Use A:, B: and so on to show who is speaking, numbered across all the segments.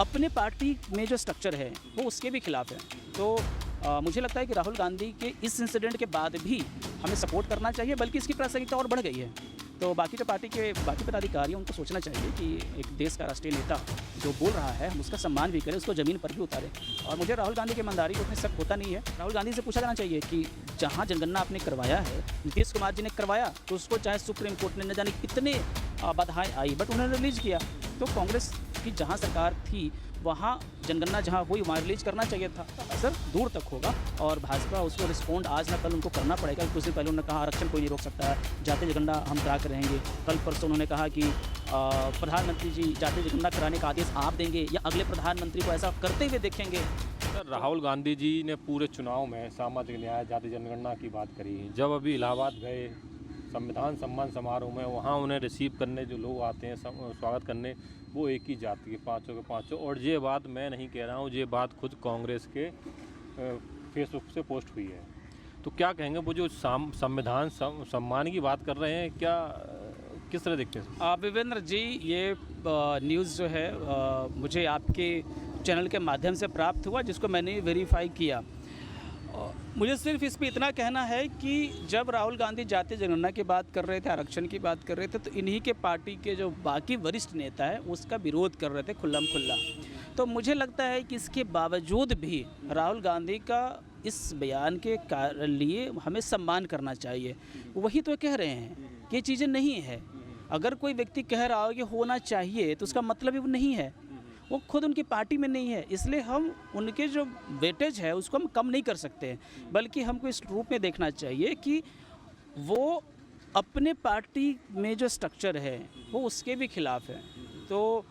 A: अपने पार्टी में जो स्ट्रक्चर है वो उसके भी खिलाफ है। तो मुझे लगता है कि राहुल गांधी के इस इंसिडेंट के बाद भी हमें सपोर्ट करना चाहिए, बल्कि इसकी प्रासंगिकता और बढ़ गई है। तो बाकी जो पार्टी के बाकी पदाधिकारी हैं उनको सोचना चाहिए कि एक देश का राष्ट्रीय नेता जो बोल रहा है हम उसका सम्मान भी करें, उसको ज़मीन पर भी उतारें। और मुझे राहुल गांधी की ईमानदारी को उतनी शक होता नहीं है। राहुल गांधी से पूछा जाना चाहिए कि जहाँ जनगणना आपने करवाया है, नीतीश कुमार जी ने करवाया, तो उसको चाहे सुप्रीम कोर्ट ने न जाने कितने बाधाएँ आई, बट उन्होंने रिलीज़ किया। तो कांग्रेस की जहाँ सरकार थी वहाँ जनगणना जहाँ हुई वहाँ रिलीज करना चाहिए था। असर दूर तक होगा और भाजपा उसको रिस्पॉन्ड आज ना कल उनको करना पड़ेगा। कुछ दिन पहले उन्होंने कहा आरक्षण कोई नहीं रोक सकता है, जातीय जनगणना हम करा कर रहेंगे। कल परसों उन्होंने कहा कि प्रधानमंत्री जी जातीय जनगणना कराने का आदेश आप देंगे या अगले प्रधानमंत्री को ऐसा करते हुए देखेंगे।
B: राहुल गांधी जी ने पूरे चुनाव में सामाजिक न्याय जातीय जनगणना की बात करी। जब अभी इलाहाबाद गए संविधान सम्मान समारोह में, वहाँ उन्हें रिसीव करने जो लोग आते हैं स्वागत करने, वो एक ही जाति के पाँचों के पाँचों। और ये बात मैं नहीं कह रहा हूँ, ये बात खुद कांग्रेस के फेसबुक से पोस्ट हुई है। तो क्या कहेंगे, वो जो संविधान सम्मान की बात कर रहे हैं, क्या किस तरह देखते हैं?
A: विवेंद्र जी, ये न्यूज़ जो है मुझे आपके चैनल के माध्यम से प्राप्त हुआ, जिसको मैंने वेरीफाई किया। मुझे सिर्फ इस पर इतना कहना है कि जब राहुल गांधी जातीय जनगणना की बात कर रहे थे, आरक्षण की बात कर रहे थे, तो इन्हीं के पार्टी के जो बाकी वरिष्ठ नेता है उसका विरोध कर रहे थे खुल्लम खुल्ला। तो मुझे लगता है कि इसके बावजूद भी राहुल गांधी का इस बयान के लिए हमें सम्मान करना चाहिए। वही तो कह रहे हैं कि ये चीज़ें नहीं है। अगर कोई व्यक्ति कह रहा हो कि होना चाहिए तो उसका मतलब ही वो नहीं है, वो खुद उनकी पार्टी में नहीं है। इसलिए हम उनके जो वेटेज है उसको हम कम नहीं कर सकते हैं, बल्कि हमको इस रूप में देखना चाहिए कि वो अपने पार्टी में जो स्ट्रक्चर है वो उसके भी खिलाफ है। तो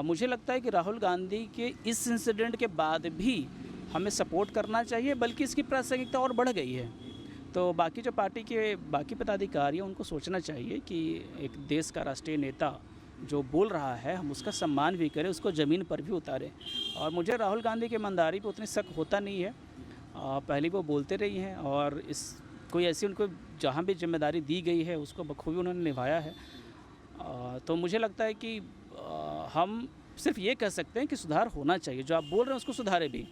A: मुझे लगता है कि राहुल गांधी के इस इंसिडेंट के बाद भी हमें सपोर्ट करना चाहिए, बल्कि इसकी प्रासंगिकता और बढ़ गई है। तो बाकी जो पार्टी के बाकी पदाधिकारी हैं उनको सोचना चाहिए कि एक देश का राष्ट्रीय नेता जो बोल रहा है हम उसका सम्मान भी करें, उसको ज़मीन पर भी उतारें। और मुझे राहुल गांधी की ईमानदारी पर उतनी शक होता नहीं है। पहले वो बोलते रही हैं और इस कोई ऐसी उनको जहाँ भी जिम्मेदारी दी गई है उसको बखूबी उन्होंने निभाया है। तो मुझे लगता है कि हम सिर्फ ये कह सकते हैं कि सुधार होना चाहिए, जो आप बोल रहे हैं उसको सुधारे भी।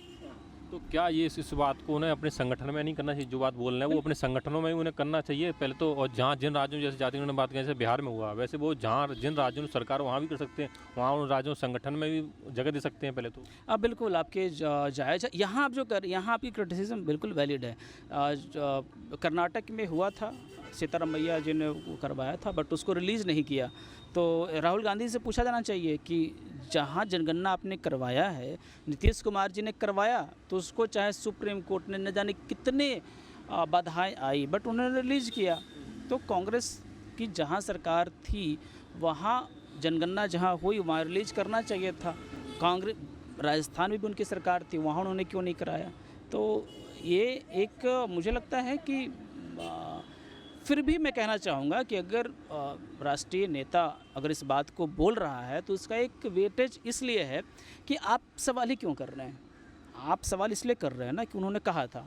B: तो क्या ये इस बात को उन्हें अपने संगठन में नहीं करना चाहिए? जो बात बोल रहे हैं वो अपने संगठनों में ही उन्हें करना चाहिए पहले तो। और जहाँ जिन राज्यों जैसे जाति उन्होंने बात की, जैसे बिहार में हुआ, वैसे वो जहाँ जिन राज्यों में सरकार वहाँ भी कर सकते हैं, वहाँ उन राज्यों संगठन में भी जगह दे सकते हैं पहले तो।
A: अब बिल्कुल आपके जायज़ है। यहाँ आप यहाँ आपकी क्रिटिसिज्म बिल्कुल वैलिड है। कर्नाटक में हुआ था, सीतारमैया जी ने करवाया था, बट उसको रिलीज़ नहीं किया। तो राहुल गांधी से पूछा जाना चाहिए कि जहाँ जनगणना आपने करवाया है, नीतीश कुमार जी ने करवाया, तो उसको चाहे सुप्रीम कोर्ट ने न जाने कितने बाधाएँ आई, बट उन्होंने रिलीज़ किया। तो कांग्रेस की जहाँ सरकार थी वहाँ जनगणना जहाँ हुई वहाँ रिलीज़ करना चाहिए था। कांग्रेस राजस्थान में भी उनकी सरकार थी, वहाँ उन्होंने क्यों नहीं कराया? तो ये एक मुझे लगता है कि फिर भी मैं कहना चाहूँगा कि अगर राष्ट्रीय नेता अगर इस बात को बोल रहा है तो उसका एक वेटेज इसलिए है कि आप सवाल ही क्यों कर रहे हैं? आप सवाल इसलिए कर रहे हैं ना कि उन्होंने कहा था।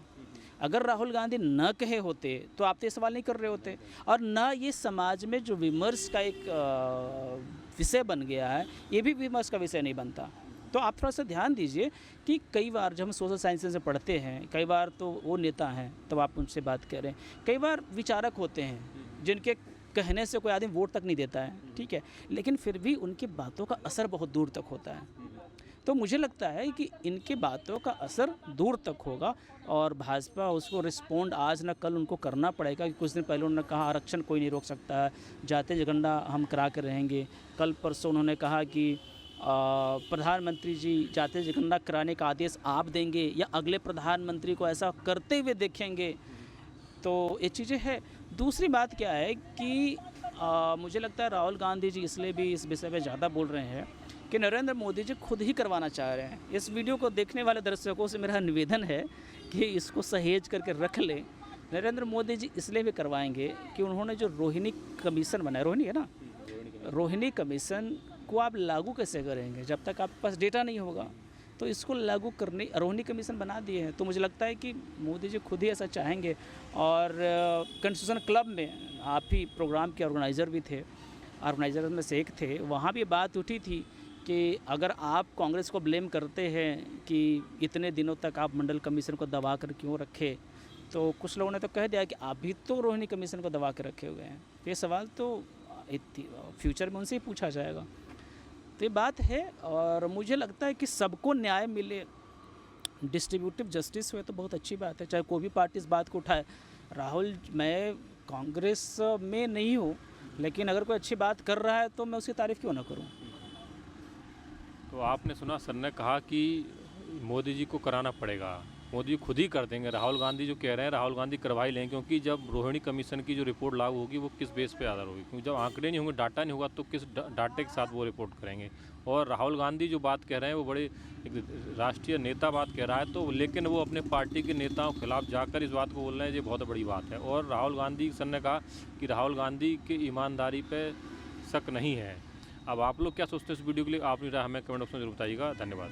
A: अगर राहुल गांधी न कहे होते तो आप तो ये सवाल नहीं कर रहे होते, और न ये समाज में जो विमर्श का एक विषय बन गया है, ये भी विमर्श का विषय नहीं बनता। तो आप थोड़ा सा ध्यान दीजिए कि कई बार जब हम सोशल साइंसेज से पढ़ते हैं, कई बार तो वो नेता हैं तब आप उनसे बात करें, कई बार विचारक होते हैं जिनके कहने से कोई आदमी वोट तक नहीं देता है, ठीक है, लेकिन फिर भी उनकी बातों का असर बहुत दूर तक होता है। तो मुझे लगता है कि इनके बातों का असर दूर तक होगा और भाजपा उसको रिस्पॉन्ड आज ना कल उनको करना पड़ेगा। कि कुछ दिन पहले उन्होंने कहा आरक्षण कोई नहीं रोक सकता है, जातीय जनगणना हम करा कर रहेंगे। कल परसों उन्होंने कहा कि प्रधानमंत्री जी जातीय जनगणना कराने का आदेश आप देंगे या अगले प्रधानमंत्री को ऐसा करते हुए देखेंगे। तो ये चीज़ें हैं। दूसरी बात क्या है कि मुझे लगता है राहुल गांधी जी इसलिए भी इस विषय में ज़्यादा बोल रहे हैं कि नरेंद्र मोदी जी खुद ही करवाना चाह रहे हैं। इस वीडियो को देखने वाले दर्शकों से मेरा निवेदन है कि इसको सहेज करके रख लें। नरेंद्र मोदी जी इसलिए भी करवाएंगे कि उन्होंने जो रोहिणी कमीशन बनाया, रोहिणी है ना, रोहिणी कमीशन को आप लागू कैसे करेंगे जब तक आपके पास डेटा नहीं होगा? तो इसको लागू करने रोहिणी कमीशन बना दिए हैं। तो मुझे लगता है कि मोदी जी खुद ही ऐसा चाहेंगे। और कॉन्स्टिट्यूशन क्लब में आप ही प्रोग्राम के ऑर्गेनाइज़र भी थे, ऑर्गेनाइज़र में से एक थे, वहाँ भी बात उठी थी कि अगर आप कांग्रेस को ब्लेम करते हैं कि इतने दिनों तक आप मंडल कमीशन को दबा कर क्यों रखे, तो कुछ लोगों ने तो कह दिया कि आप भी तो रोहिणी कमीशन को दबा के रखे हुए हैं। ये सवाल तो फ्यूचर में उनसे ही पूछा जाएगा। तो ये बात है, और मुझे लगता है कि सबको न्याय मिले, डिस्ट्रीब्यूटिव जस्टिस हुए तो बहुत अच्छी बात है, चाहे कोई भी पार्टी इस बात को उठाए। राहुल, मैं कांग्रेस में नहीं हूँ, लेकिन अगर कोई अच्छी बात कर रहा है तो मैं उसकी तारीफ़ क्यों ना करूँ।
B: तो आपने सुना सर ने कहा कि मोदी जी को कराना पड़ेगा, मोदी खुद ही कर देंगे। राहुल गांधी जो कह रहे हैं, राहुल गांधी करवा ही लें, क्योंकि जब रोहिणी कमीशन की जो रिपोर्ट लागू होगी वो किस बेस पे आधार होगी, क्योंकि जब आंकड़े नहीं होंगे, डाटा नहीं होगा, तो किस डाटे के साथ वो रिपोर्ट करेंगे। और राहुल गांधी जो बात कह रहे हैं वो बड़े एक राष्ट्रीय नेता बात कह रहा है, तो लेकिन वो अपने पार्टी के नेताओं के खिलाफ जाकर इस बात को बोल रहे हैं, ये बहुत बड़ी बात है। और राहुल गांधी सर ने कहा कि राहुल गांधी की ईमानदारी पर शक नहीं है। अब आप लोग क्या सोचते हैं इस वीडियो के लिए? आपने हमें कमेंट बॉक्स में जरूर बताइएगा। धन्यवाद।